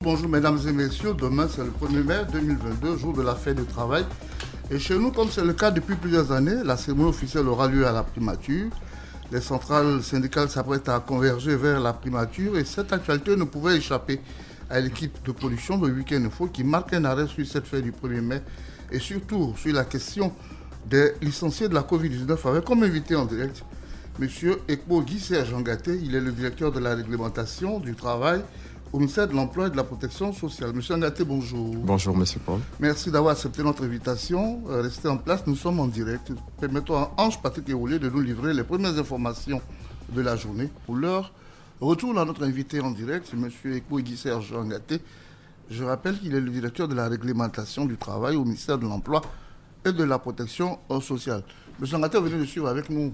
Bonjour mesdames et messieurs, demain c'est le 1er mai 2022, jour de la fête du travail. Et chez nous, comme c'est le cas depuis plusieurs années, la cérémonie officielle aura lieu à la primature. Les centrales syndicales s'apprêtent à converger vers la primature et cette actualité ne pouvait échapper à l'équipe de production de Week-end Info qui marque un arrêt sur cette fête du 1er mai et surtout sur la question des licenciés de la Covid-19 avec comme invité en direct M. Ekpo Guy-Serge Angaté. Il est le directeur de la réglementation du travail au ministère de l'Emploi et de la Protection sociale. Monsieur Angaté, bonjour. Bonjour, monsieur Paul. Merci d'avoir accepté notre invitation. Restez en place, nous sommes en direct. Permettons à Ange-Patrick Eroulé de nous livrer les premières informations de la journée. Pour l'heure, retour à notre invité en direct, c'est monsieur Ekpo Guy-Serge Angaté. Je rappelle qu'il est le directeur de la réglementation du travail au ministère de l'Emploi et de la Protection sociale. Monsieur Angaté, venez de suivre avec nous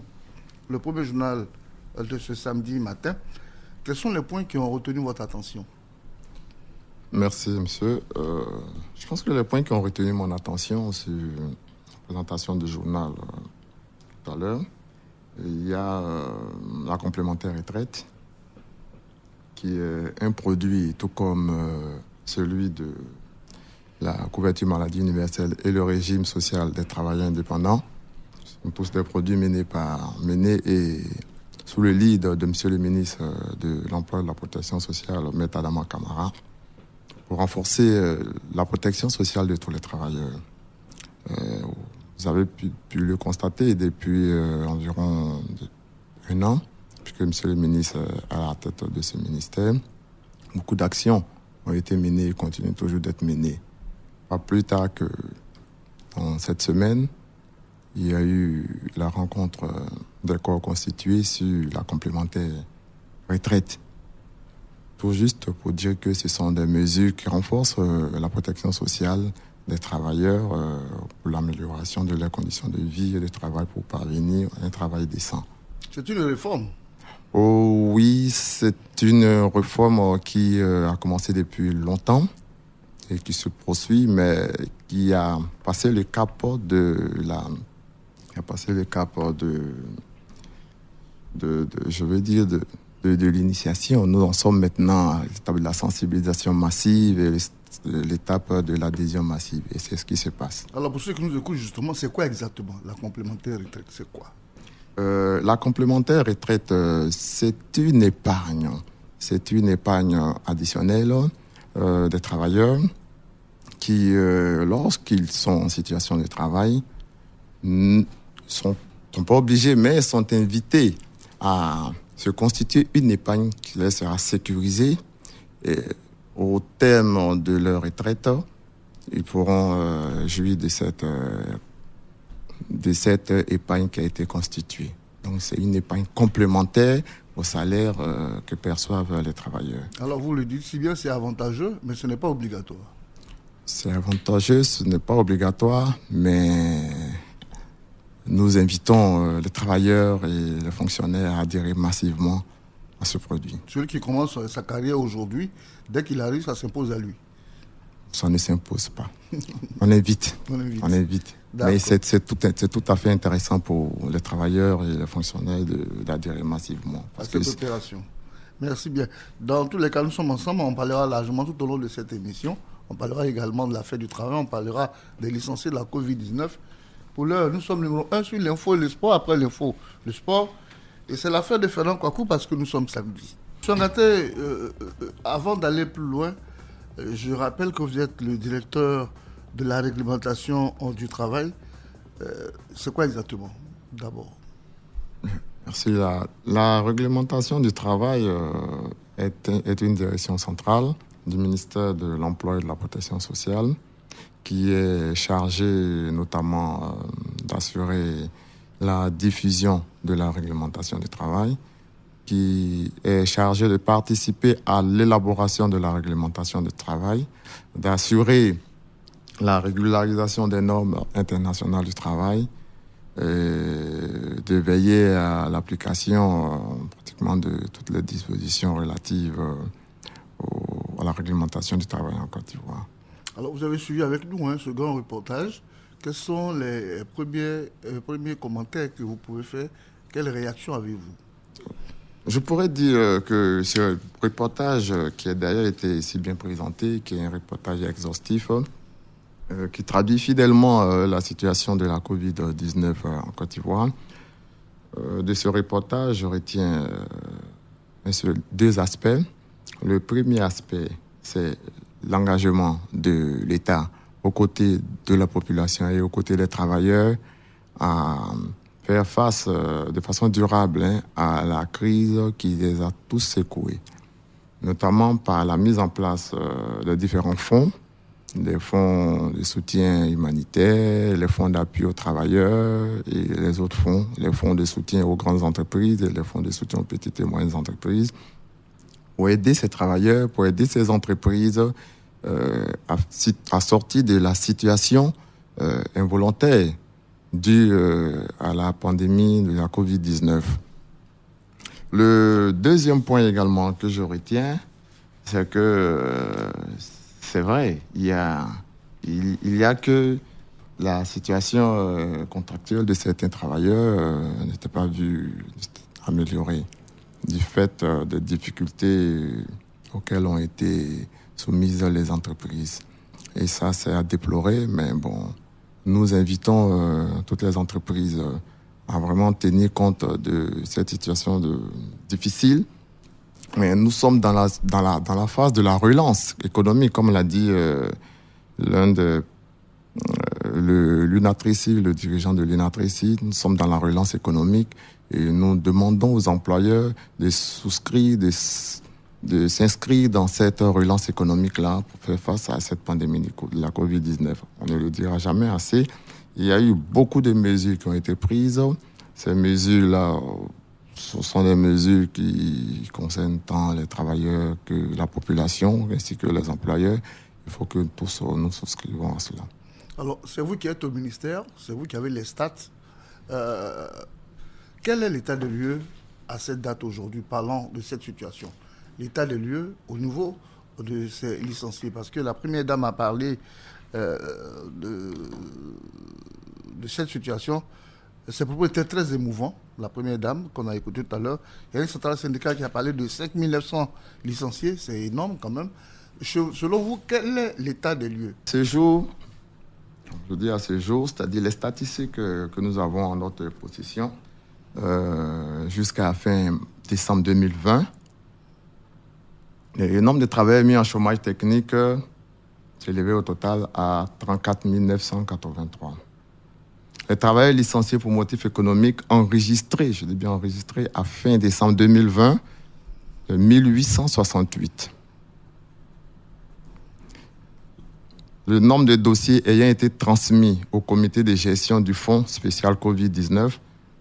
le premier journal de ce samedi matin. Quels sont les points qui ont retenu votre attention? Merci, monsieur. Je pense que les points qui ont retenu mon attention, c'est la présentation du journal tout à l'heure. Il y a la complémentaire retraite, qui est un produit tout comme celui de la couverture maladie universelle et le régime social des travailleurs indépendants. Ce sont tous des produits menés et sous le lead de monsieur le ministre de l'Emploi et de la Protection sociale, M. Adama Kamara, pour renforcer la protection sociale de tous les travailleurs. Vous avez pu le constater depuis environ un an, puisque monsieur le ministre est à la tête de ce ministère. Beaucoup d'actions ont été menées et continuent toujours d'être menées. Pas plus tard que dans cette semaine, il y a eu la rencontre des corps constitués sur la complémentaire retraite. Tout juste pour dire que ce sont des mesures qui renforcent la protection sociale des travailleurs pour l'amélioration de leurs conditions de vie et de travail pour parvenir à un travail décent. C'est une réforme? Oh oui, c'est une réforme qui a commencé depuis longtemps et qui se poursuit, mais qui a passé le cap de l'initiation. Nous en sommes maintenant à l'étape de la sensibilisation massive et l'étape de l'adhésion massive. Et c'est ce qui se passe. Alors pour ceux qui nous écoutent justement, c'est quoi exactement la complémentaire retraite? C'est quoi? La complémentaire retraite, c'est une épargne. C'est une épargne additionnelle des travailleurs qui, lorsqu'ils sont en situation de travail, sont pas obligés, mais sont invités à se constituer une épargne qui les sera sécurisée. Et au terme de leur retraite, ils pourront jouir de cette épargne qui a été constituée. Donc c'est une épargne complémentaire au salaire que perçoivent les travailleurs. Alors vous le dites si bien, c'est avantageux, mais ce n'est pas obligatoire. C'est avantageux, ce n'est pas obligatoire, mais nous invitons les travailleurs et les fonctionnaires à adhérer massivement à ce produit. Celui qui commence sa carrière aujourd'hui, dès qu'il arrive, ça s'impose à lui. Ça ne s'impose pas. On invite. On invite. Mais c'est tout à fait intéressant pour les travailleurs et les fonctionnaires d'adhérer massivement. À cette opération. Merci bien. Dans tous les cas, nous sommes ensemble. On parlera largement tout au long de cette émission. On parlera également de la fête du travail. On parlera des licenciés de la Covid-19. Pour l'heure, nous sommes numéro 1 sur l'info et le sport. Après l'info, le sport. Et c'est l'affaire de Fernand Kouakou parce que nous sommes samedi. Monsieur Angaté, avant d'aller plus loin, je rappelle que vous êtes le directeur de la réglementation du travail. C'est quoi exactement, d'abord? Merci. La réglementation du travail est une direction centrale du ministère de l'Emploi et de la Protection sociale qui est chargée notamment d'assurer la diffusion de la réglementation du travail, qui est chargée de participer à l'élaboration de la réglementation du travail, d'assurer la régularisation des normes internationales du travail, de veiller à l'application pratiquement de toutes les dispositions relatives à la réglementation du travail en Côte d'Ivoire. Alors vous avez suivi avec nous ce grand reportage. Quels sont les premiers commentaires que vous pouvez faire? Quelles réactions avez-vous? Je pourrais dire que ce reportage qui a d'ailleurs été si bien présenté, qui est un reportage exhaustif, qui traduit fidèlement la situation de la Covid-19 en Côte d'Ivoire. De ce reportage, je retiens deux aspects. Le premier aspect, c'est l'engagement de l'État aux côtés de la population et aux côtés des travailleurs à faire face de façon durable à la crise qui les a tous secoués, notamment par la mise en place de différents fonds, les fonds de soutien humanitaire, les fonds d'appui aux travailleurs et les autres fonds, les fonds de soutien aux grandes entreprises et les fonds de soutien aux petites et moyennes entreprises, pour aider ces travailleurs, pour aider ces entreprises à sortir de la situation involontaire due à la pandémie de la Covid-19. Le deuxième point également que je retiens, c'est que c'est vrai, il y a que la situation contractuelle de certains travailleurs n'était pas vue améliorée du fait des difficultés auxquelles ont été soumises les entreprises. Et ça, c'est à déplorer, mais bon, nous invitons toutes les entreprises à vraiment tenir compte de cette situation difficile. Mais nous sommes dans la phase de la relance économique, comme l'a dit l'UNATRICI, le dirigeant de l'UNATRICI. Nous sommes dans la relance économique et nous demandons aux employeurs de souscrire, de s'inscrire dans cette relance économique-là pour faire face à cette pandémie de la Covid-19. On ne le dira jamais assez. Il y a eu beaucoup de mesures qui ont été prises. Ces mesures-là, ce sont des mesures qui concernent tant les travailleurs que la population, ainsi que les employeurs. Il faut que tous nous souscrivons à cela. Alors, c'est vous qui êtes au ministère, c'est vous qui avez les stats. Quel est l'état des lieux à cette date aujourd'hui, parlant de cette situation? L'état des lieux au niveau de ces licenciés. Parce que la première dame a parlé de cette situation. Ses propos étaient très émouvants. La première dame qu'on a écoutée tout à l'heure. Il y a une centrale syndicale qui a parlé de 5 900 licenciés. C'est énorme quand même. Selon vous, quel est l'état des lieux? Ce jour, je dis à ce jour, c'est-à-dire les statistiques que nous avons en notre possession, jusqu'à fin décembre 2020, le nombre de travailleurs mis en chômage technique s'est élevé au total à 34 983. Les travailleurs licenciés pour motif économique enregistrés, je dis bien enregistrés, à fin décembre 2020, 1868. Le nombre de dossiers ayant été transmis au comité de gestion du Fonds spécial Covid-19,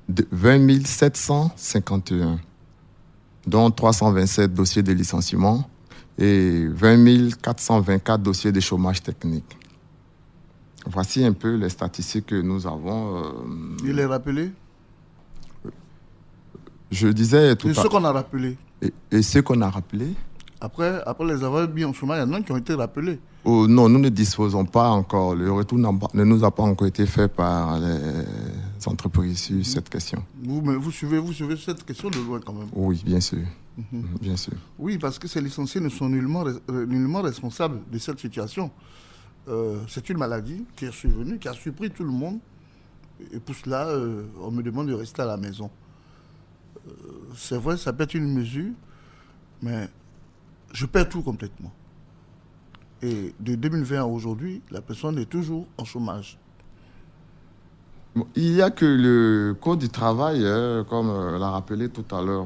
de 20 751, dont 327 dossiers de licenciement et 20 424 dossiers de chômage technique. Voici un peu les statistiques que nous avons. Il est rappelé? Je disais tout à l'heure. Ce qu'on a rappelé. Et ce qu'on a rappelé? Après les avoir mis en chômage, il y en a qui ont été rappelés. Oh, non, nous ne disposons pas encore. Le retour ne nous a pas encore été fait par les entreprises sur cette question. Vous suivez cette question de loin quand même. Oui, bien sûr. Bien sûr. Oui, parce que ces licenciés ne sont nullement responsables de cette situation. C'est une maladie qui est survenue, qui a surpris tout le monde. Et pour cela, on me demande de rester à la maison. C'est vrai, ça peut être une mesure, mais je perds tout complètement. Et de 2020 à aujourd'hui, la personne est toujours en chômage. Bon, il n'y a que le Code du travail, comme l'a rappelé tout à l'heure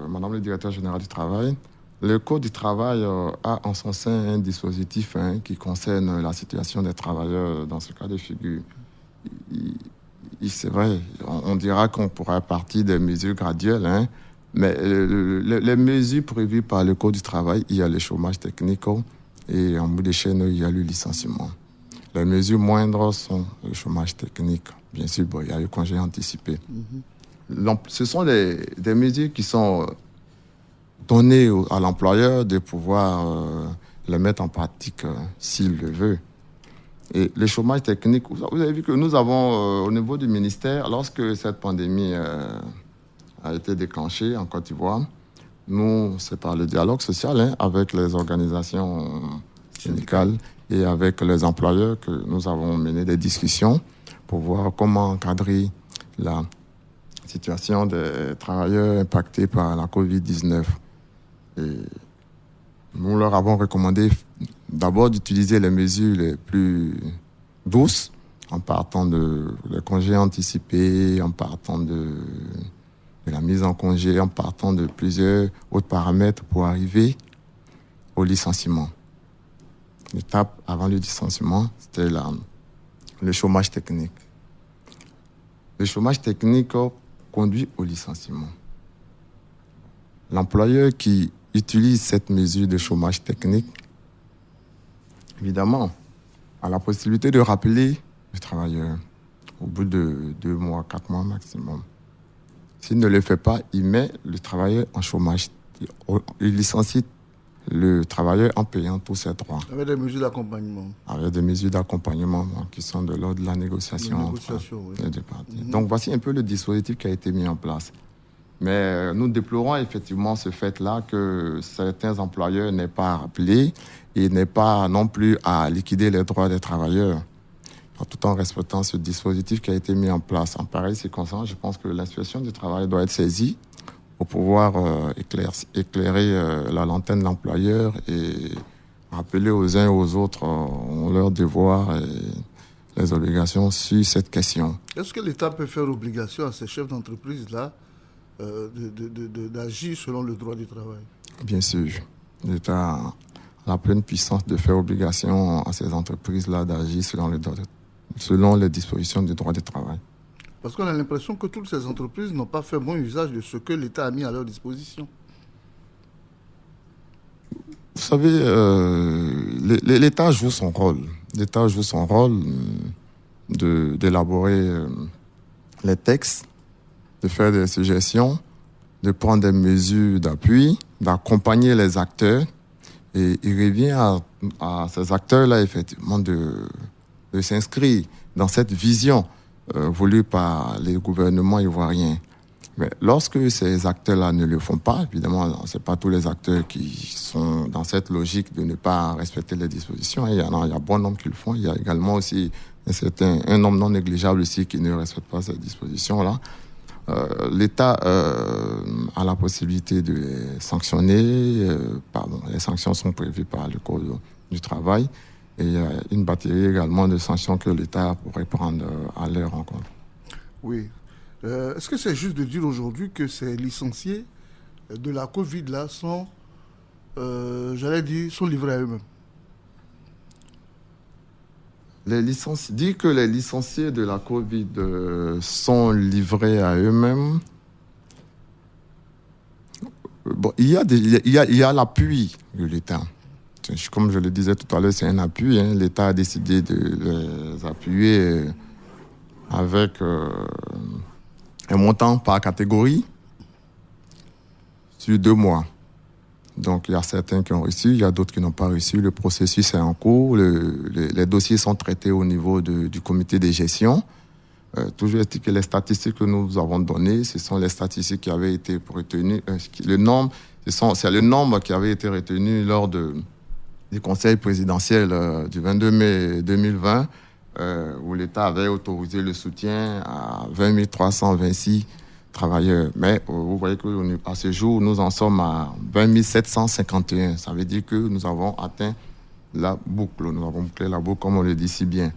Madame le directeur général du travail. Le Code du travail a en son sein un dispositif qui concerne la situation des travailleurs dans ce cas de figure. C'est vrai, on dira qu'on pourra partir des mesures graduelles, mais les mesures prévues par le Code du travail, il y a le chômage technique et en bout de chaîne, il y a le licenciement. Les mesures moindres sont le chômage technique. Bien sûr, il y a le congé anticipé. Ce sont des mesures qui sont données à l'employeur de pouvoir les mettre en pratique s'il le veut. Et le chômage technique, vous avez vu que nous avons, au niveau du ministère, lorsque cette pandémie a été déclenchée en Côte d'Ivoire, nous, c'est par le dialogue social avec les organisations syndicales et avec les employeurs que nous avons mené des discussions pour voir comment encadrer la situation des travailleurs impactés par la COVID-19. Et nous leur avons recommandé d'abord d'utiliser les mesures les plus douces, en partant de les congés anticipés, en partant de la mise en congé, en partant de plusieurs autres paramètres pour arriver au licenciement. L'étape avant le licenciement, c'était le chômage technique. Le chômage technique conduit au licenciement. L'employeur qui utilise cette mesure de chômage technique, évidemment, a la possibilité de rappeler le travailleur au bout de 2 mois, 4 mois maximum. S'il ne le fait pas, il met le travailleur en chômage. Il licencie le travailleur en payant tous ses droits. Avec des mesures d'accompagnement. Avec des mesures d'accompagnement qui sont de l'ordre de la négociation entre les deux parties. Donc voici un peu le dispositif qui a été mis en place. Mais nous déplorons effectivement ce fait-là que certains employeurs n'aient pas rappelé et n'aient pas non plus à liquider les droits des travailleurs, tout en respectant ce dispositif qui a été mis en place. En pareille circonstance, je pense que l'inspection du travail doit être saisie pour pouvoir éclairer la lanterne de l'employeur et rappeler aux uns et aux autres leurs devoirs et les obligations sur cette question. Est-ce que l'État peut faire obligation à ces chefs d'entreprise-là d'agir selon le droit du travail? Bien sûr. L'État a la pleine puissance de faire obligation à ces entreprises-là d'agir selon les dispositions du droit du travail. Parce qu'on a l'impression que toutes ces entreprises n'ont pas fait bon usage de ce que l'État a mis à leur disposition. Vous savez, l'État joue son rôle. L'État joue son rôle d'élaborer les textes, de faire des suggestions, de prendre des mesures d'appui, d'accompagner les acteurs. Et il revient à ces acteurs-là, effectivement, de s'inscrire dans cette vision voulue par les gouvernements ivoiriens. Mais lorsque ces acteurs-là ne le font pas, évidemment, ce n'est pas tous les acteurs qui sont dans cette logique de ne pas respecter les dispositions. Il y a bon nombre qui le font. Il y a également aussi un nombre non négligeable aussi qui ne respecte pas ces dispositions-là. L'État a la possibilité de les sanctionner. Les sanctions sont prévues par le Code du travail. Et il y a une batterie également de sanctions que l'État pourrait prendre à leur rencontre. Oui. Est-ce que c'est juste de dire aujourd'hui que ces licenciés de la Covid-là sont livrés à eux-mêmes? Dire que les licenciés de la Covid sont livrés à eux-mêmes, il y a l'appui de l'État. Comme je le disais tout à l'heure, c'est un appui. L'État a décidé de les appuyer avec un montant par catégorie sur 2 mois. Donc, il y a certains qui ont reçu, il y a d'autres qui n'ont pas reçu. Le processus est en cours. Les dossiers sont traités au niveau du comité de gestion. Toujours est-il que les statistiques que nous avons données, ce sont les statistiques qui avaient été retenues. C'est le nombre qui avait été retenu lors du conseil présidentiel du 22 mai 2020, où l'État avait autorisé le soutien à 20 326 travailleurs. Mais vous voyez qu'à ce jour, nous en sommes à 20 751. Ça veut dire que nous avons atteint la boucle. Nous avons bouclé la boucle, comme on le dit si bien.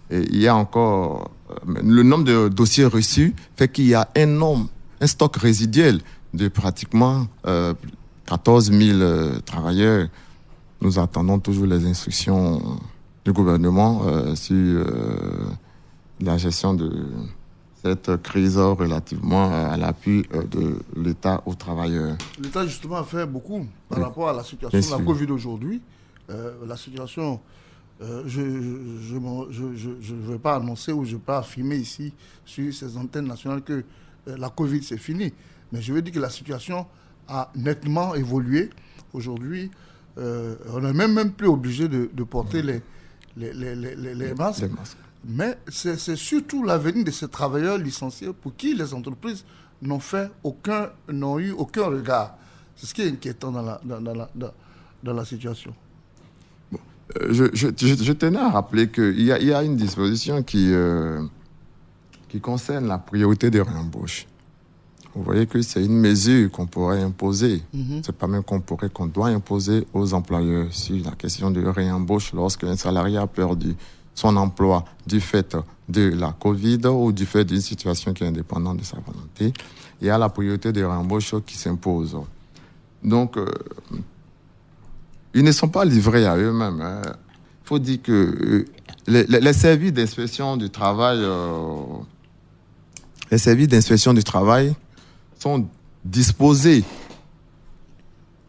Et il y a encore... le nombre de dossiers reçus fait qu'il y a un stock résiduel de pratiquement 14 000 travailleurs. Nous attendons toujours les instructions du gouvernement sur la gestion de cette crise relativement à l'appui de l'État aux travailleurs. L'État, justement, a fait beaucoup par rapport à la situation de la Covid aujourd'hui. La situation, je ne vais pas annoncer ou je ne vais pas affirmer ici sur ces antennes nationales que la Covid, c'est fini. Mais je veux dire que la situation a nettement évolué. Aujourd'hui, on n'est même plus obligé de porter les masques. Mais c'est surtout l'avenir de ces travailleurs licenciés pour qui les entreprises n'ont eu aucun regard. C'est ce qui est inquiétant dans la situation. Je tenais à rappeler qu'il y a une disposition qui concerne la priorité de réembauche. Vous voyez que c'est une mesure qu'on pourrait imposer. C'est pas même qu'on doit imposer aux employeurs sur la question de réembauche lorsqu'un salarié a perdu son emploi du fait de la Covid ou du fait d'une situation qui est indépendante de sa volonté. Il y a la priorité de réembauche qui s'impose. Donc, ils ne sont pas livrés à eux-mêmes. Il faut dire que les services d'inspection du travail, sont disposés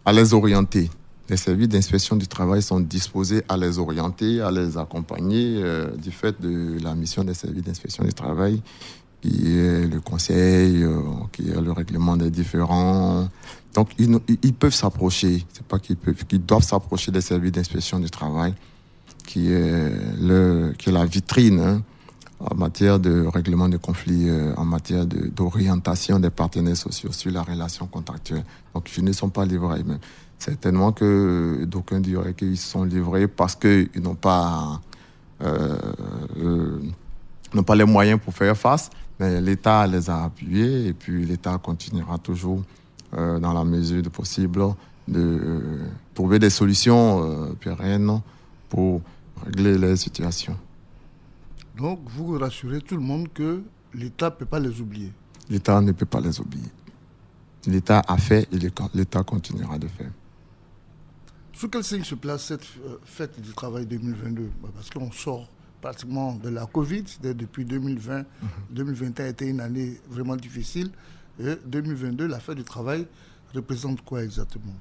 à les orienter. Les services d'inspection du travail sont disposés à les orienter, à les accompagner du fait de la mission des services d'inspection du travail, qui est le conseil, qui est le règlement des différends. Donc, ils peuvent s'approcher. C'est pas qu'ils peuvent, qu'ils doivent s'approcher des services d'inspection du travail, qui est la vitrine, en matière de règlement de conflits, en matière d'orientation des partenaires sociaux sur la relation contractuelle. Donc, ils ne sont pas livrés eux-mêmes. Certainement que d'aucuns diraient qu'ils sont livrés parce qu'ils n'ont pas les moyens pour faire face, mais l'État les a appuyés et puis l'État continuera toujours, dans la mesure du possible, de trouver des solutions pérennes pour régler les situations. Donc, vous rassurez tout le monde que l'État ne peut pas les oublier. L'État ne peut pas les oublier. L'État a fait et l'État continuera de faire. Sous quel signe se place cette fête du travail 2022 ? Parce qu'on sort pratiquement de la Covid, depuis 2020. 2021 a été une année vraiment difficile. Et 2022, la fête du travail représente quoi exactement ?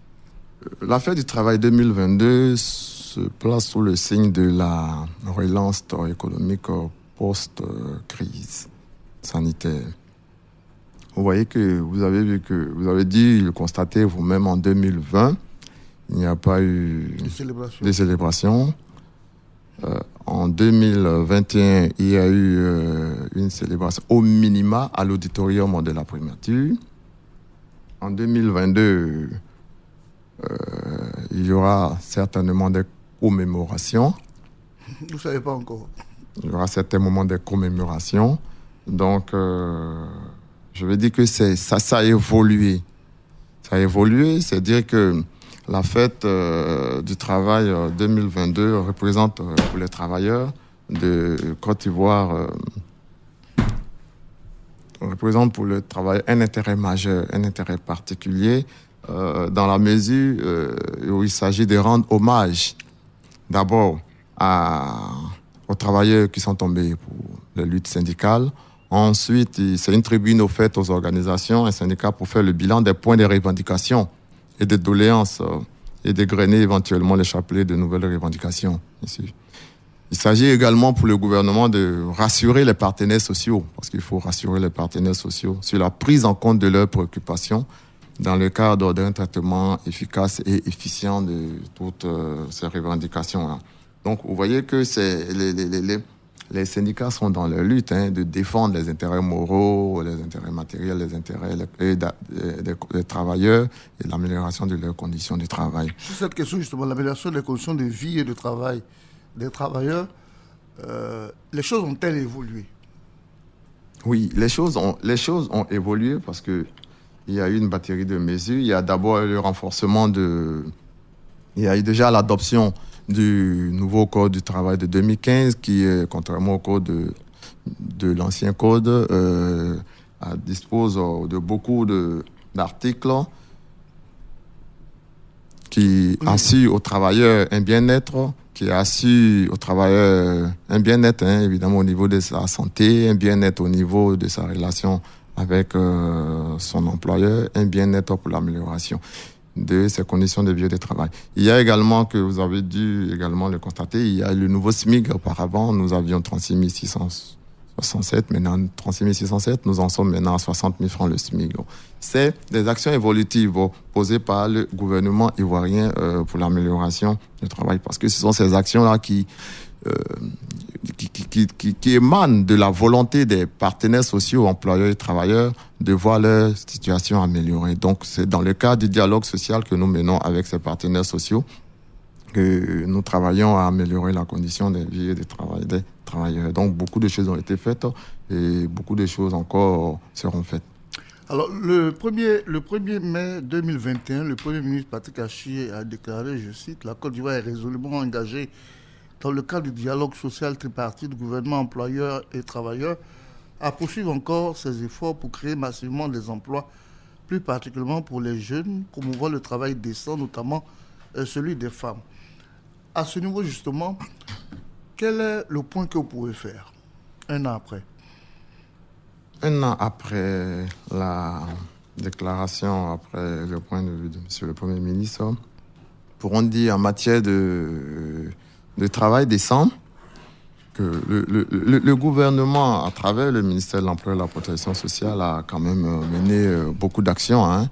La fête du travail 2022 se place sous le signe de la relance économique post-crise sanitaire. Vous voyez que vous avez dit, le constatez vous-même en 2020, il n'y a pas eu de célébration. En 2021, il y a eu une célébration au minima à l'auditorium de la primature. En 2022, il y aura certainement des commémorations. Vous ne savez pas encore. Il y aura certainement des commémorations. Donc, je veux dire que ça a évolué. Ça a évolué, c'est-à-dire que la fête du travail 2022 représente pour les travailleurs de Côte d'Ivoire, représente pour le travail un intérêt majeur, un intérêt particulier, dans la mesure où il s'agit de rendre hommage d'abord aux travailleurs qui sont tombés pour la lutte syndicale. Ensuite, c'est une tribune offerte aux organisations et syndicats pour faire le bilan des points de revendication et des doléances et dégrainer éventuellement les chapelets de nouvelles revendications. Ici. Il s'agit également pour le gouvernement de rassurer les partenaires sociaux, parce qu'il faut rassurer les partenaires sociaux sur la prise en compte de leurs préoccupations dans le cadre d'un traitement efficace et efficient de toutes ces revendications-là. Donc, vous voyez que les syndicats sont dans leur lutte de défendre les intérêts moraux, les intérêts matériels, les intérêts des travailleurs et l'amélioration de leurs conditions de travail. Sur cette question, justement, l'amélioration des conditions de vie et de travail des travailleurs, les choses ont-elles évolué ? Oui, les choses ont évolué parce que il y a eu une batterie de mesures. Il y a d'abord le renforcement il y a eu déjà l'adoption du nouveau code du travail de 2015 qui, contrairement au code de l'ancien code, dispose de beaucoup d'articles qui assurent aux travailleurs un bien-être, qui assure aux travailleurs un bien-être, évidemment, au niveau de sa santé, un bien-être au niveau de sa relation avec son employeur, un bien-être pour l'amélioration de ses conditions de vie et de travail. Il y a également, que vous avez dû également le constater, il y a le nouveau SMIC. Auparavant, nous avions 36 667, maintenant 36 607, nous en sommes maintenant à 60 000 francs le SMIC. C'est des actions évolutives posées par le gouvernement ivoirien pour l'amélioration du travail, parce que ce sont ces actions-là qui qui émane de la volonté des partenaires sociaux, employeurs et travailleurs, de voir leur situation améliorée. Donc, c'est dans le cadre du dialogue social que nous menons avec ces partenaires sociaux que nous travaillons à améliorer la condition de vie et de travail des travailleurs. Donc, beaucoup de choses ont été faites et beaucoup de choses encore seront faites. Alors, le 1er mai 2021, le Premier ministre Patrick Achie a déclaré, je cite, « La Côte d'Ivoire est résolument engagée dans le cadre du dialogue social tripartite, gouvernement, employeurs et travailleurs, à poursuivre encore ses efforts pour créer massivement des emplois, plus particulièrement pour les jeunes, promouvoir le travail décent, notamment celui des femmes. » À ce niveau, justement, quel est le point que vous pouvez faire un an après? Un an après la déclaration, après le point de vue de M. le Premier ministre, pourrons dire en matière de travail décent que le gouvernement, à travers le ministère de l'Emploi et de la Protection sociale, a quand même mené beaucoup d'actions. Hein.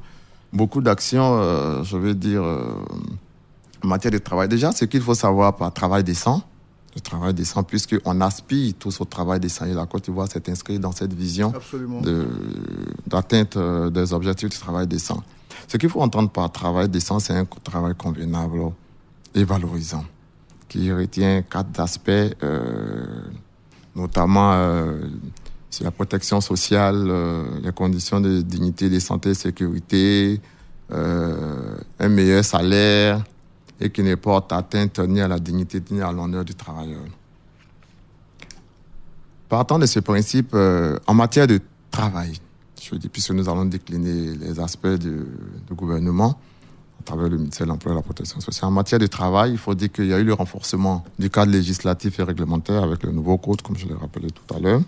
Beaucoup d'actions, je veux dire, en matière de travail. Déjà, ce qu'il faut savoir par travail décent, le travail décent, puisqu'on aspire tous au travail décent. Et la Côte d'Ivoire s'est inscrite dans cette vision d'atteinte des objectifs du travail décent. Ce qu'il faut entendre par travail décent, c'est un travail convenable et valorisant, qui retient 4 aspects, notamment sur la protection sociale, les conditions de dignité, de santé et sécurité, un meilleur salaire, et qui ne porte atteinte ni à la dignité ni à l'honneur du travailleur. Partant de ce principe, en matière de travail, je dis, puisque nous allons décliner les aspects du gouvernement à travers le ministère de l'Emploi et de la Protection sociale. En matière de travail, il faut dire qu'il y a eu le renforcement du cadre législatif et réglementaire avec le nouveau code, comme je l'ai rappelé tout à l'heure.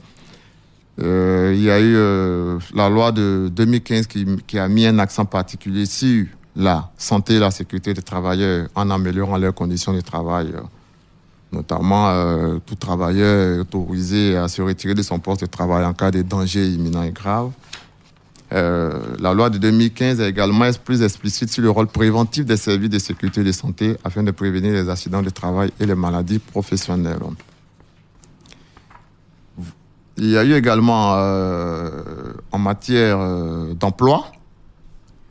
Il y a eu la loi de 2015 qui a mis un accent particulier sur la santé et la sécurité des travailleurs en améliorant leurs conditions de travail. Notamment, tout travailleur est autorisé à se retirer de son poste de travail en cas de danger imminent et grave. La loi de 2015 est également plus explicite sur le rôle préventif des services de sécurité et de santé afin de prévenir les accidents de travail et les maladies professionnelles. Il y a eu également, en matière d'emploi,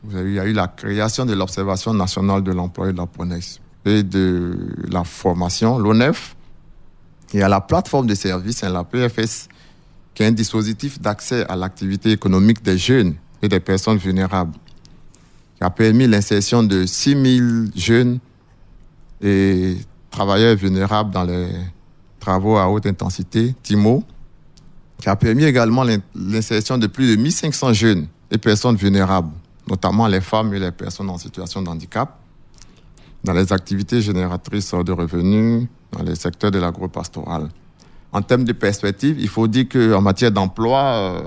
il y a eu la création de l'Observation nationale de l'emploi et de la protection et de la formation, l'ONEF. Il y a la plateforme de services, la PFS, qui est un dispositif d'accès à l'activité économique des jeunes et des personnes vulnérables, qui a permis l'insertion de 6 000 jeunes et travailleurs vulnérables dans les travaux à haute intensité, TIMO, qui a permis également l'insertion de plus de 1 500 jeunes et personnes vulnérables, notamment les femmes et les personnes en situation de handicap, dans les activités génératrices de revenus, dans les secteurs de l'agropastoral. En termes de perspective, il faut dire qu'en matière d'emploi,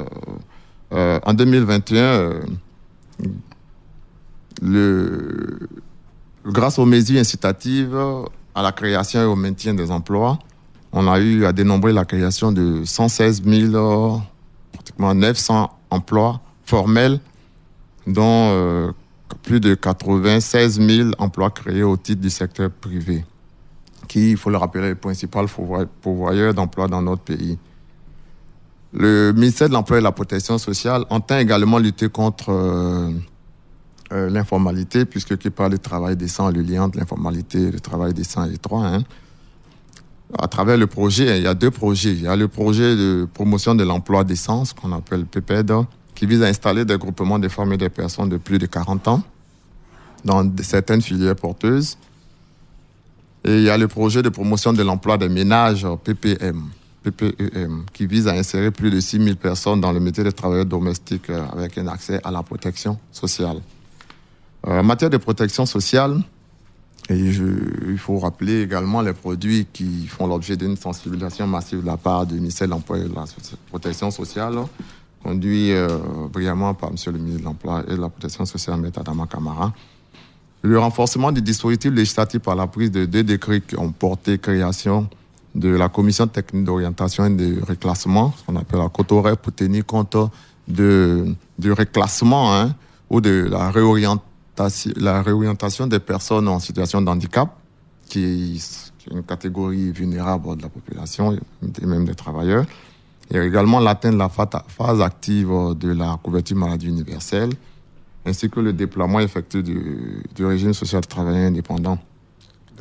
en 2021, grâce aux mesures incitatives à la création et au maintien des emplois, on a eu à dénombrer la création de 116 000, pratiquement 900 emplois formels, dont plus de 96 000 emplois créés au titre du secteur privé, qui, il faut le rappeler, est le principal pourvoyeur d'emplois dans notre pays. Le ministère de l'Emploi et de la Protection sociale entend également lutter contre l'informalité, puisque qui parle de travail décent, le lien entre l'informalité et le travail décent est étroit. Hein. À travers le projet, il y a 2 projets. Il y a le projet de promotion de l'emploi décent, ce qu'on appelle PPED, qui vise à installer des groupements de femmes et des personnes de plus de 40 ans dans certaines filières porteuses. Et il y a le projet de promotion de l'emploi des ménages, PPEM, qui vise à insérer plus de 6 000 personnes dans le métier de travailleurs domestiques avec un accès à la protection sociale. En matière de protection sociale, il faut rappeler également les produits qui font l'objet d'une sensibilisation massive de la part du ministère de l'Emploi et de la Protection sociale, conduit brillamment par M. le ministre de l'Emploi et de la Protection sociale, M. Adama Kamara. Le renforcement du dispositif législatif par la prise de 2 décrets qui ont porté création de la commission technique d'orientation et de reclassement, qu'on appelle la COTORE, pour tenir compte du reclassement ou de la réorientation des personnes en situation de handicap, qui une catégorie vulnérable de la population et même des travailleurs. Il y a également l'atteinte de la phase active de la couverture maladie universelle, ainsi que le déploiement effectué du régime social de travailleurs indépendants.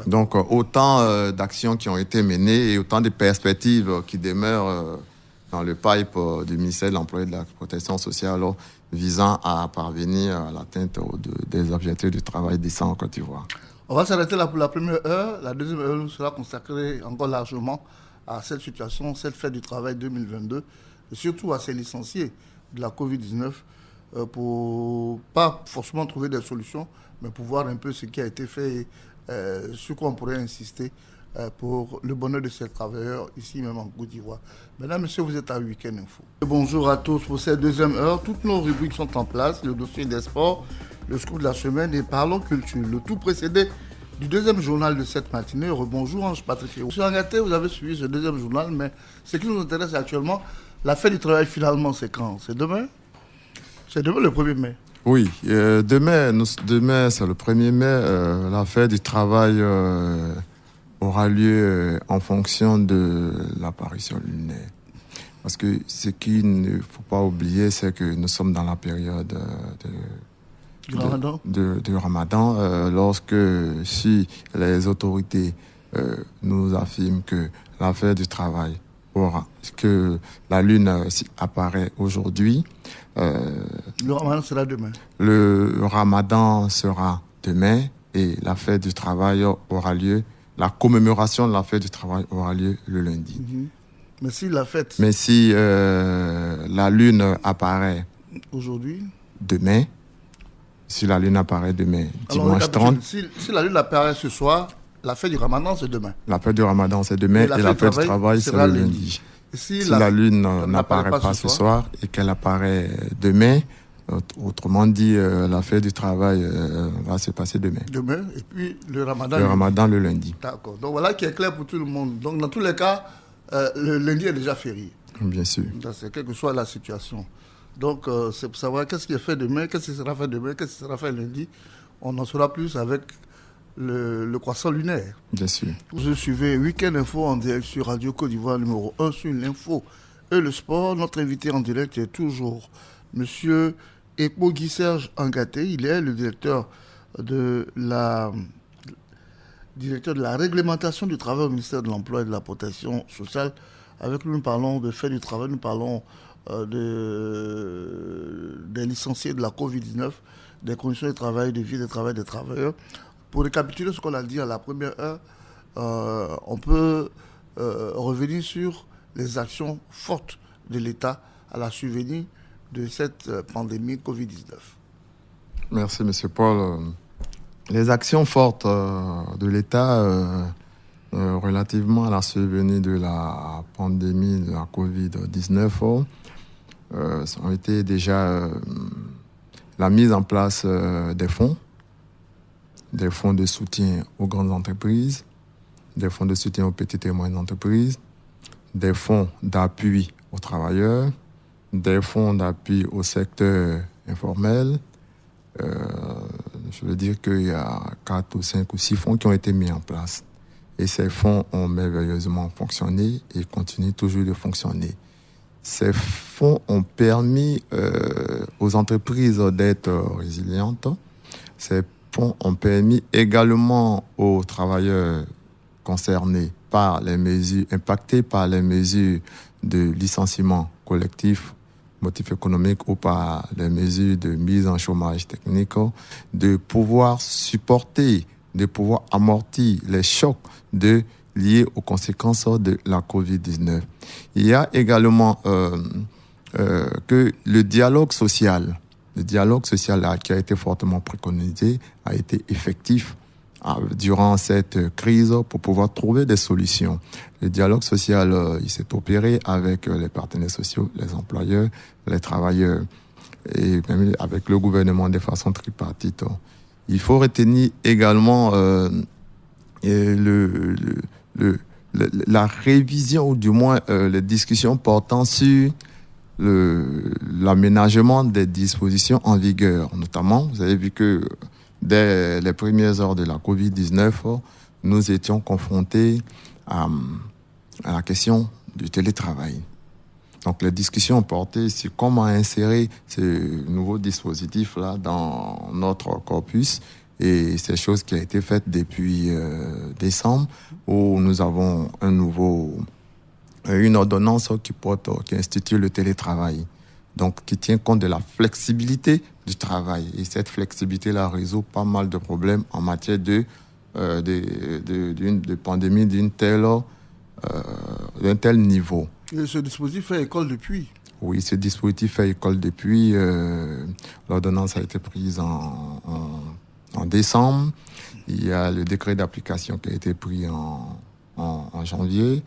Donc, autant d'actions qui ont été menées et autant de perspectives qui demeurent dans le pipe du ministère de l'Emploi et de la Protection sociale visant à parvenir à l'atteinte des objectifs du travail décent en Côte d'Ivoire. On va s'arrêter là pour la première heure. La deuxième heure nous sera consacrée encore largement à cette situation, cette fête du travail 2022, et surtout à ces licenciés de la Covid-19, pour pas forcément trouver des solutions, mais pour voir un peu ce qui a été fait et sur quoi on pourrait insister pour le bonheur de ces travailleurs ici même en Côte d'Ivoire. Mesdames, Messieurs, vous êtes à Week-end Info. Bonjour à tous pour cette deuxième heure. Toutes nos rubriques sont en place, le dossier des sports, le scoop de la semaine et Parlons Culture. Le tout précédé du deuxième journal de cette matinée. Rebonjour Ange-Patrick. Monsieur Angaté, vous avez suivi ce deuxième journal, mais ce qui nous intéresse actuellement, la fête du travail finalement, c'est quand? C'est demain? C'est demain le 1er mai. Oui, demain c'est le 1er mai. La fête du travail aura lieu en fonction de l'apparition lunaire. Parce que ce qu'il ne faut pas oublier, c'est que nous sommes dans la période du Ramadan, lorsque si les autorités nous affirment que la fête du travail que la lune apparaît aujourd'hui. Le Ramadan sera demain. Le Ramadan sera demain et la fête du travail aura lieu. La commémoration de la fête du travail aura lieu le lundi. Mais si la fête... Mais si la lune apparaît aujourd'hui, demain, si la lune apparaît demain, dimanche 30... Si la lune apparaît ce soir, la fête du Ramadan, c'est demain. La fête du Ramadan, c'est demain et la fête du travail, c'est le lundi. Si la lune n'apparaît pas ce soir et qu'elle apparaît demain, autrement dit, la fête du travail va se passer demain. Demain, et puis le Ramadan. Le Ramadan le lundi. D'accord. Donc voilà qui est clair pour tout le monde. Donc dans tous les cas, le lundi est déjà férié. Bien sûr. C'est quelle que soit la situation. Donc c'est pour savoir qu'est-ce qui est fait demain, qu'est-ce qui sera fait demain, qu'est-ce qui sera fait lundi. On en saura plus avec le croissant lunaire. Bien sûr. Vous suivez Week-end Info en direct sur Radio Côte d'Ivoire numéro 1 sur l'info et le sport. Notre invité en direct est toujours Monsieur Ekpo Guy Serge Angaté. Il est le directeur de la réglementation du travail au ministère de l'Emploi et de la Protection sociale. Avec lui, nous parlons de fait du travail, nous parlons des licenciés de la Covid-19, des conditions de travail, de vie de travail des travailleurs. Pour récapituler ce qu'on a dit à la première heure, on peut revenir sur les actions fortes de l'État à la survenue de cette pandémie Covid-19. Merci, M. Paul. Les actions fortes de l'État relativement à la survenue de la pandémie de la Covid-19 ont été déjà la mise en place des fonds de soutien aux grandes entreprises, des fonds de soutien aux petites et moyennes entreprises, des fonds d'appui aux travailleurs, des fonds d'appui au secteur informel. Je veux dire qu'il y a 4 ou 5 ou 6 fonds qui ont été mis en place. Et ces fonds ont merveilleusement fonctionné et continuent toujours de fonctionner. Ces fonds ont permis aux entreprises d'être résilientes. Ces fonds ont permis également aux travailleurs concernés par les mesures, impactés par les mesures de licenciement collectif, motif économique ou par les mesures de mise en chômage technique, de pouvoir supporter, de pouvoir amortir les chocs liés aux conséquences de la COVID-19. Il y a également que le dialogue social qui a été fortement préconisé a été effectif durant cette crise pour pouvoir trouver des solutions. Le dialogue social, il s'est opéré avec les partenaires sociaux, les employeurs, les travailleurs et même avec le gouvernement de façon tripartite. Il faut retenir également la révision ou du moins les discussions portant sur l'aménagement des dispositions en vigueur. Notamment, vous avez vu que dès les premières heures de la COVID-19, nous étions confrontés à la question du télétravail. Donc, les discussions portaient sur comment insérer ce nouveau dispositif-là dans notre corpus. Et c'est chose qui a été faite depuis décembre, où nous avons une ordonnance qui institue le télétravail. Donc, qui tient compte de la flexibilité du travail. Et cette flexibilité-là résout pas mal de problèmes en matière de pandémie d'un tel niveau. Et ce dispositif fait école depuis? Oui, ce dispositif fait école depuis. L'ordonnance a été prise en décembre. Il y a le décret d'application qui a été pris en janvier.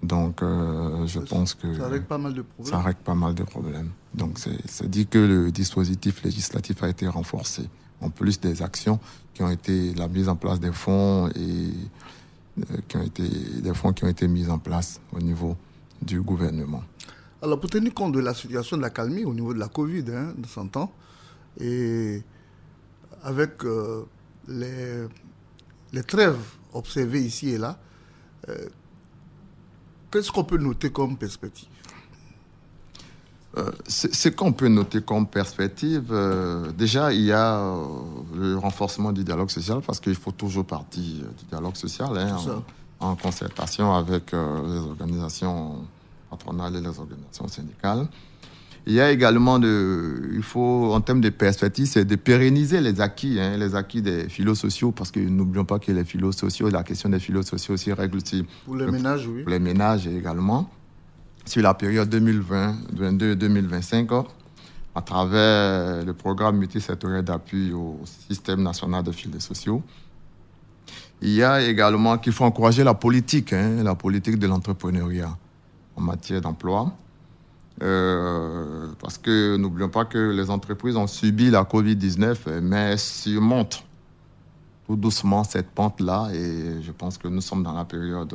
Donc, je pense que... Ça règle pas mal de problèmes. Ça règle pas mal de problèmes. Donc, c'est dit que le dispositif législatif a été renforcé. En plus des actions qui ont été la mise en place des fonds et des fonds qui ont été mis en place au niveau du gouvernement. Alors, pour tenir compte de la situation de la calmie au niveau de la Covid, de 100 ans, et avec les trêves observées ici et là, qu'est-ce qu'on peut noter comme perspective? Ce qu'on peut noter comme perspective, déjà, il y a le renforcement du dialogue social, parce qu'il faut toujours partir du dialogue social, en concertation avec les organisations patronales et les organisations syndicales. Il y a également, en termes de perspective, c'est de pérenniser les acquis des filons sociaux, parce que n'oublions pas que les filons sociaux, la question des filons sociaux aussi règle aussi. Pour les ménages, oui. Pour les ménages également. Sur la période 2020-2025, à travers le programme multisectoriel d'appui au système national de filets sociaux. Il y a également qu'il faut encourager la politique de l'entrepreneuriat en matière d'emploi. Parce que n'oublions pas que les entreprises ont subi la Covid-19, mais surmontent tout doucement cette pente-là. Et je pense que nous sommes dans la période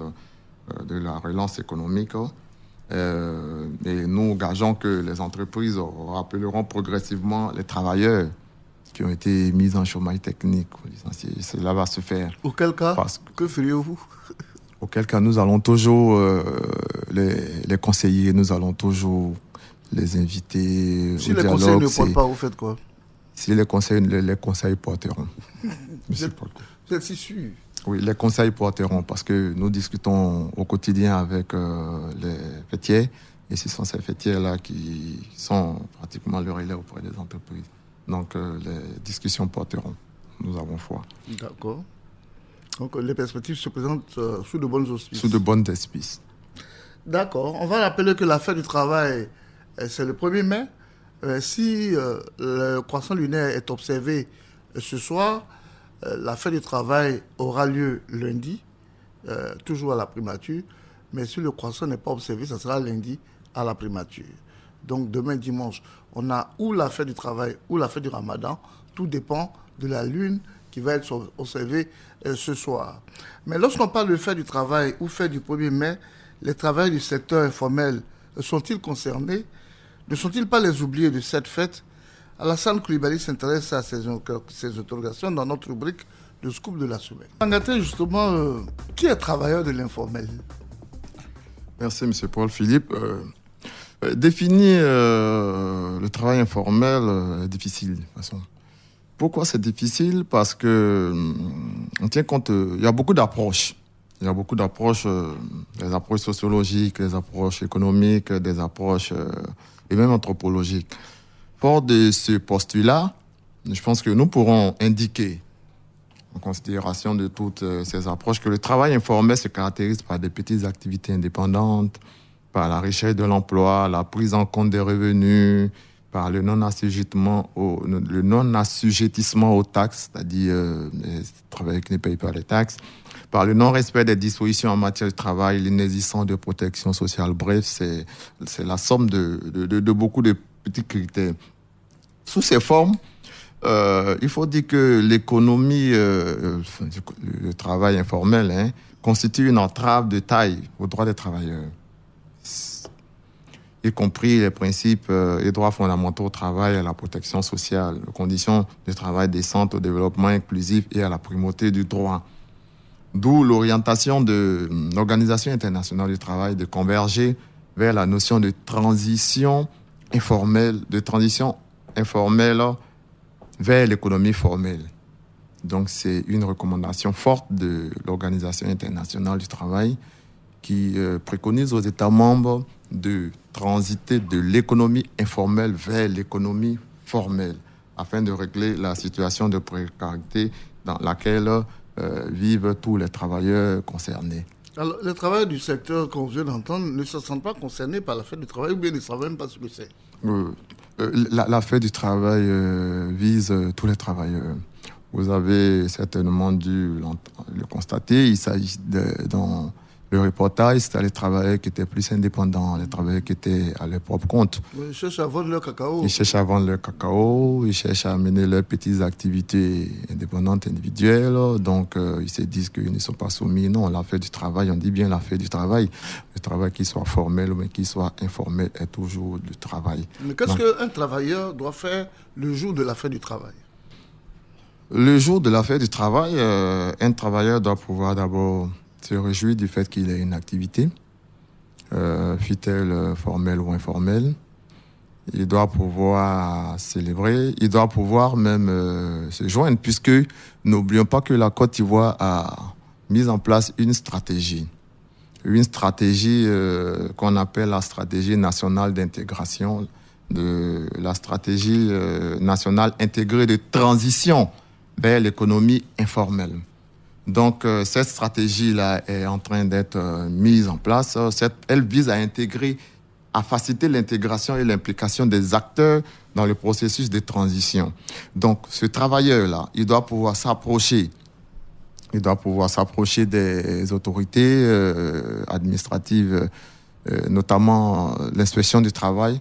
de la relance économique. Et nous gageons que les entreprises rappelleront progressivement les travailleurs qui ont été mis en chômage technique ou licenciés. Cela va se faire. Auquel cas, que feriez-vous? Auquel cas, nous allons toujours les conseiller, nous allons toujours les inviter si les conseils ne portent pas, vous faites quoi? Si les conseils porteront. Vous êtes si sûr? Oui, les conseils porteront, parce que nous discutons au quotidien avec les fêtiers, et ce sont ces fêtiers-là qui sont pratiquement le relais auprès des entreprises. Donc, les discussions porteront. Nous avons foi. D'accord. Donc, les perspectives se présentent sous de bonnes auspices. Sous de bonnes auspices. D'accord. On va rappeler que la fête du travail, c'est le 1er mai. Si le croissant lunaire est observé ce soir, la fête du travail aura lieu lundi, toujours à la primature. Mais si le croissant n'est pas observé, ça sera lundi à la primature. Donc, demain, dimanche, on a ou la fête du travail ou la fête du ramadan. Tout dépend de la lune qui va être observée ce soir. Mais lorsqu'on parle de fête du travail ou fête du 1er mai, les travailleurs du secteur informel sont-ils concernés? Ne sont-ils pas les oubliés de cette fête? Alassane Coulibaly s'intéresse à ces interrogations dans notre rubrique de Scoop de la semaine. Mangaté, justement, qui est travailleur de l'informel? Merci, M. Paul Philippe. Définir le travail informel est difficile, de toute façon. Pourquoi c'est difficile? Parce que on tient compte, il y a beaucoup d'approches. Il y a beaucoup d'approches, des approches sociologiques, des approches économiques, des approches et même anthropologiques. Fort de ce postulat, je pense que nous pourrons indiquer, en considération de toutes ces approches, que le travail informel se caractérise par des petites activités indépendantes, par la recherche de l'emploi, la prise en compte des revenus, par le non-assujettissement aux taxes, c'est-à-dire les travailleurs qui ne payent pas les taxes, par le non-respect des dispositions en matière de travail, l'inexistence de protection sociale. Bref, c'est la somme de beaucoup de petits critères. Sous ces formes, il faut dire que l'économie, le travail informel, constitue une entrave de taille aux droits des travailleurs, y compris les principes et droits fondamentaux au travail, à la protection sociale, aux conditions de travail décentes, au développement inclusif et à la primauté du droit. D'où l'orientation de l'Organisation internationale du travail de converger vers la notion de transition informelle vers l'économie formelle. Donc, c'est une recommandation forte de l'Organisation internationale du travail qui préconise aux États membres de transiter de l'économie informelle vers l'économie formelle afin de régler la situation de précarité dans laquelle vivent tous les travailleurs concernés. Alors, les travailleurs du secteur qu'on vient d'entendre ne se sentent pas concernés par la fête du travail ou bien ne savent même pas ce que c'est? La fête du travail vise tous les travailleurs. Vous avez certainement dû le constater. Il s'agit dans le reportage, c'était les travailleurs qui étaient plus indépendants, les travailleurs qui étaient à leur propre compte. Ils cherchent à vendre leur cacao. Ils cherchent à vendre leur cacao, ils cherchent à mener leurs petites activités indépendantes, individuelles. Donc, ils se disent qu'ils ne sont pas soumis. Non, la fête du travail, on dit bien la fête du travail. Le travail qui soit formel ou qui soit informel est toujours du travail. Mais qu'est-ce qu'un travailleur doit faire le jour de la fête du travail? Le jour de la fête du travail, un travailleur doit pouvoir d'abord se réjouir du fait qu'il ait une activité, fût-elle formelle ou informelle. Il doit pouvoir célébrer, il doit pouvoir même se joindre, puisque n'oublions pas que la Côte d'Ivoire a mis en place une stratégie qu'on appelle la stratégie nationale d'intégration, la stratégie nationale intégrée de transition vers l'économie informelle. Donc, cette stratégie-là est en train d'être mise en place. Elle vise à faciliter l'intégration et l'implication des acteurs dans le processus de transition. Donc, ce travailleur-là, il doit pouvoir s'approcher des autorités administratives, notamment l'inspection du travail,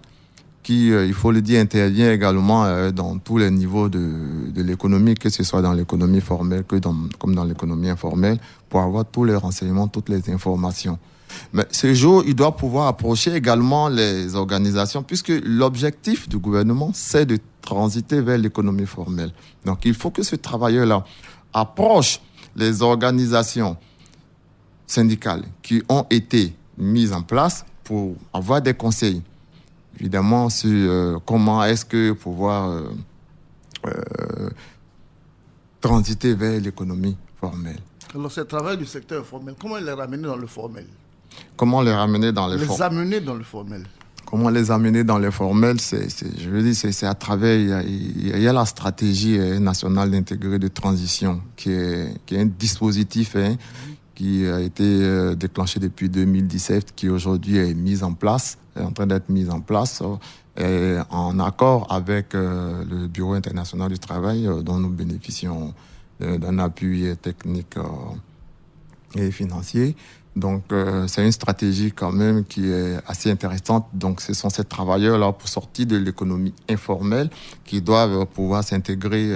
qui, il faut le dire, intervient également dans tous les niveaux de l'économie, que ce soit dans l'économie formelle comme dans l'économie informelle, pour avoir tous les renseignements, toutes les informations. Mais ce jour, il doit pouvoir approcher également les organisations, puisque l'objectif du gouvernement, c'est de transiter vers l'économie formelle. Donc, il faut que ce travailleur-là approche les organisations syndicales qui ont été mises en place pour avoir des conseils. Évidemment, sur comment est-ce que pouvoir transiter vers l'économie formelle. Alors, ce travail du secteur informel, comment les ramener dans le formel? Comment les ramener dans le formel? Les amener dans le formel. Comment les amener dans le formel? C'est à travers, il y a la stratégie nationale intégrée de transition, qui est un dispositif qui a été déclenché depuis 2017, qui aujourd'hui est en train d'être mise en place, en accord avec le Bureau international du travail, dont nous bénéficions d'un appui technique et financier. Donc, c'est une stratégie quand même qui est assez intéressante. Donc, ce sont ces travailleurs-là, pour sortir de l'économie informelle, qui doivent pouvoir s'intégrer,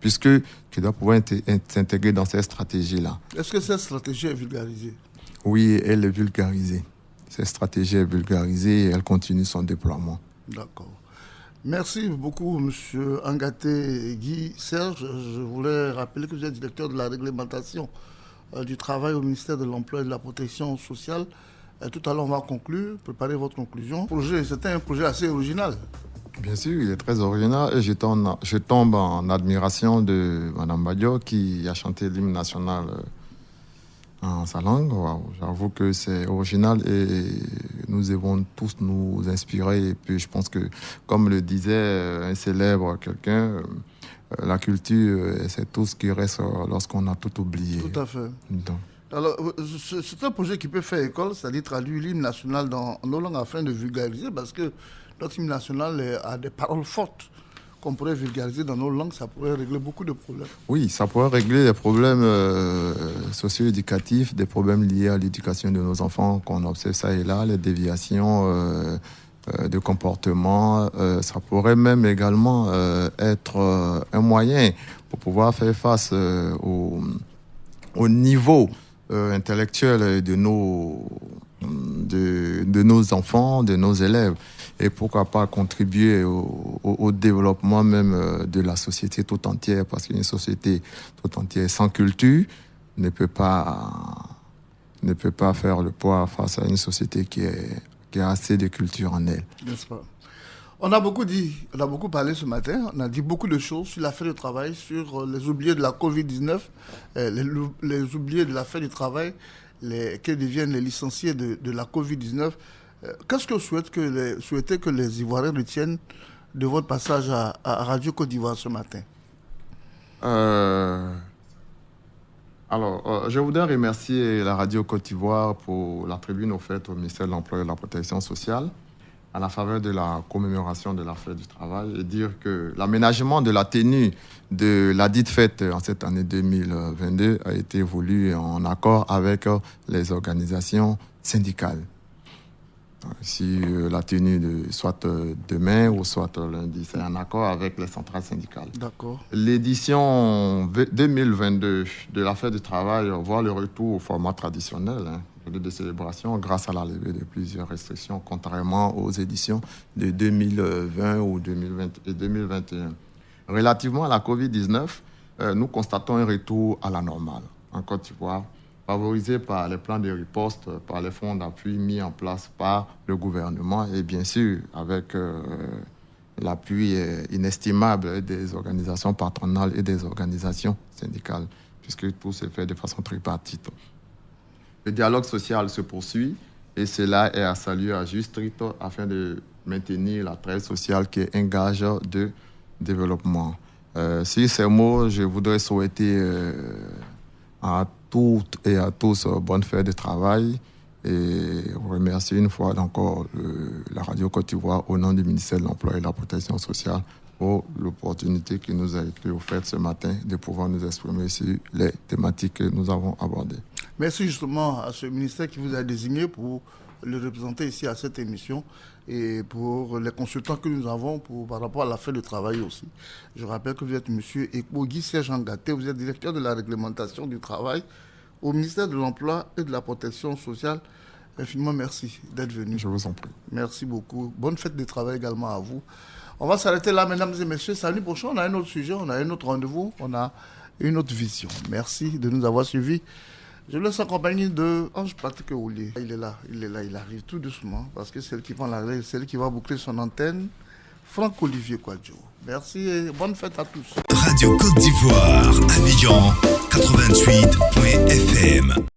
qui doivent pouvoir s'intégrer dans cette stratégie-là. Est-ce que cette stratégie est vulgarisée? Oui, elle est vulgarisée. Cette stratégie est vulgarisée et elle continue son déploiement. D'accord. Merci beaucoup, M. Angaté Guy Serge. Je voulais rappeler que vous êtes directeur de la réglementation du travail au ministère de l'Emploi et de la Protection sociale. Tout à l'heure, on va conclure, préparer votre conclusion. C'était un projet assez original. Bien sûr, il est très original et je tombe en admiration de Mme Badio qui a chanté l'hymne national en sa langue. Wow, j'avoue que c'est original et nous devons tous nous inspirer. Et puis je pense que, comme le disait un célèbre quelqu'un, la culture, c'est tout ce qui reste lorsqu'on a tout oublié. Tout à fait. Donc. Alors, c'est un projet qui peut faire école, c'est-à-dire traduire l'hymne national dans nos langues afin de vulgariser, parce que notre hymne national a des paroles fortes qu'on pourrait vulgariser dans nos langues, ça pourrait régler beaucoup de problèmes. Oui, ça pourrait régler des problèmes socio-éducatifs, des problèmes liés à l'éducation de nos enfants qu'on observe ça et là, les déviations de comportement. Ça pourrait même également être un moyen pour pouvoir faire face au niveau intellectuel de nos enfants, de nos élèves. Et pourquoi pas contribuer au développement même de la société tout entière, parce qu'une société tout entière sans culture ne peut pas faire le poids face à une société qui a assez de culture en elle. N'est-ce pas? On a beaucoup dit, on a beaucoup parlé ce matin, on a dit beaucoup de choses sur la fête du travail, sur les oubliés de la Covid-19, les oubliés de la fête du travail, que deviennent les licenciés de la Covid-19. Qu'est-ce que vous souhaitez que les Ivoiriens retiennent de votre passage à Radio Côte d'Ivoire ce matin? Je voudrais remercier la Radio Côte d'Ivoire pour la tribune offerte au ministère de l'Emploi et de la Protection sociale à la faveur de la commémoration de la fête du travail et dire que l'aménagement de la tenue de la dite fête en cette année 2022 a été voulu en accord avec les organisations syndicales. Si la tenue soit demain ou soit lundi, c'est en accord avec les centrales syndicales. D'accord. L'édition 2022 de la fête du travail voit le retour au format traditionnel de célébration grâce à la levée de plusieurs restrictions, contrairement aux éditions de 2020 ou 2021. Relativement à la Covid-19, nous constatons un retour à la normale en Côte d'Ivoire, favorisé par les plans de riposte, par les fonds d'appui mis en place par le gouvernement et bien sûr avec l'appui inestimable des organisations patronales et des organisations syndicales, puisque tout s'est fait de façon tripartite. Le dialogue social se poursuit et cela est à saluer à juste titre afin de maintenir la trêve sociale qui est un gage de développement. Sur ces mots, je voudrais souhaiter à toutes et à tous bonne fête de travail et remercier une fois encore la Radio Côte d'Ivoire au nom du ministère de l'Emploi et de la Protection sociale pour l'opportunité qui nous a été offerte ce matin de pouvoir nous exprimer sur les thématiques que nous avons abordées. Merci justement à ce ministère qui vous a désigné pour le représenter ici à cette émission et pour les consultants que nous avons par rapport à la fête de travail aussi. Je rappelle que vous êtes M. Ekbogi Serge Ngaté, vous êtes directeur de la réglementation du travail au ministère de l'Emploi et de la Protection sociale. Infiniment merci d'être venu. Je vous en prie. Merci beaucoup. Bonne fête de travail également à vous. On va s'arrêter là, mesdames et messieurs. Samedi prochain, on a un autre sujet, on a un autre rendez-vous, on a une autre vision. Merci de nous avoir suivis. Je vous laisse en compagnie de Ange Patrick Oulier. Il est là, il arrive tout doucement parce que c'est elle qui prend la règle, c'est elle qui va boucler son antenne. Franck-Olivier Kouadjo. Merci et bonne fête à tous. Radio Côte d'Ivoire, Abidjan, 88.fm.